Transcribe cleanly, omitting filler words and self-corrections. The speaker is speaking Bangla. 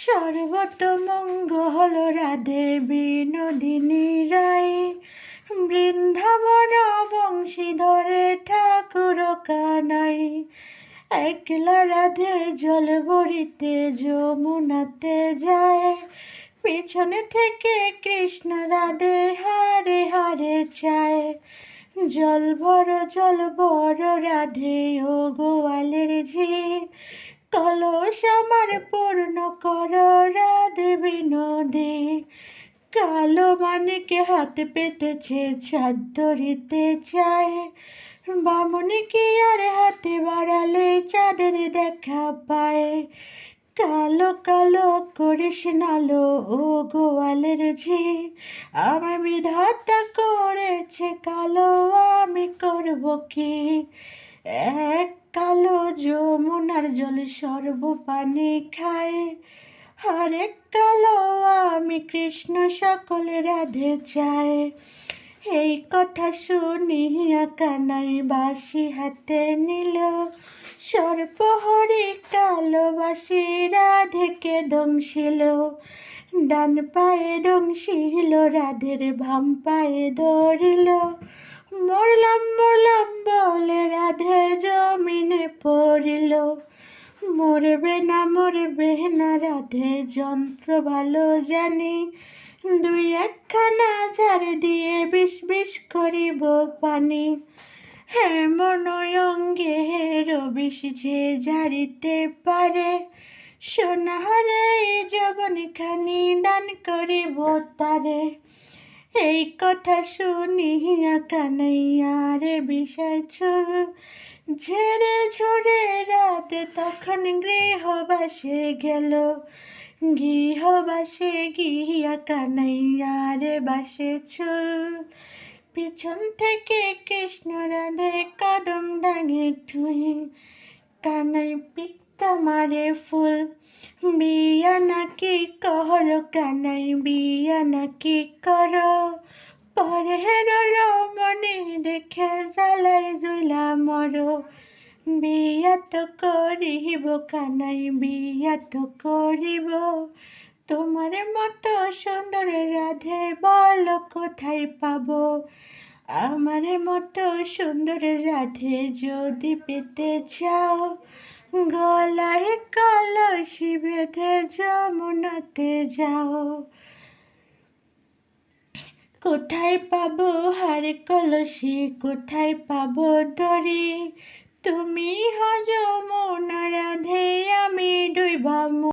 সর্বতমঙ্গল রাধে বিনোদিনী রায়, বৃন্দাবন বংশীধরে ঠাকুর কানাই। একলা রাধে জল ভরিতে যমুনাতে যায়, পিছনে থেকে কৃষ্ণ রাধে হারে হারে চায়। জল ভর রাধে ও গোয়ালের ঝি, কলস আমার পূর্ণ কর রাধে বিনোদী। কালো মানিকে হাত পেতেছে চাঁদ ধরিতে চায়, বামুনিকে আর হাতে বাড়ালে চাঁদের দেখা পায়। কালো কালো করিস নালো ও গোয়ালের ঝি, আমার বিধাতা করেছে কালো, আমি করব কি। এক কালো যমুনার জল সর্বপানি খায়, আরেক কালো আমি কৃষ্ণ সকলে রাধে চায়। এই কথা শুনিয়া কানাই বাঁশি হাতে নিল, সর্পহরি কালো বাঁশি রাধেকে দংশিল। ডান পায়ে দংশিল রাধের, বাম পায়ে ধরিল, মরলাম মরলাম বলে রাধে জমিনে পড়িল। মরবে না রাধে যন্ত্র ভালো জানি, দুই একখানা ঝাড় দিয়ে বিষ বিষ করিব পানি। হেমন অঙ্গে বিষ যে ঝাড়িতে পারে, সোনাহারে যবনখানি দান করিব তারে। এই কথা শুনিয়া কানাইয়া রে বিষয় ঝেড়ে ঝরে রাতে তখন গৃহবাসে গেল। গৃহবাসে গিয়া কানাইয়া রে বাসে পিছন থেকে কৃষ্ণ রাধে কদম ডাঙে ঠুই। কানাই পিক্কা মারে ফুল, বিয়া নাকি কর কানাই বিয়া নাকি কর। পরের রমণী দেখে জ্বালায় জুইলা মর, বিয়া তো করিব কানাই বিয়া তো করিব। তোমার মতো সুন্দর রাধে বল কোথায় পাবো, আমার মতো সুন্দর রাধে যদি পেতে চাও, গলায় কলসি বেঁধে যমুনাতে যাও। কোথায় পাবো হার কলসি, কোথায় পাবো দড়ি, তুমি হো যমুনা রাধে আমি ডুইবা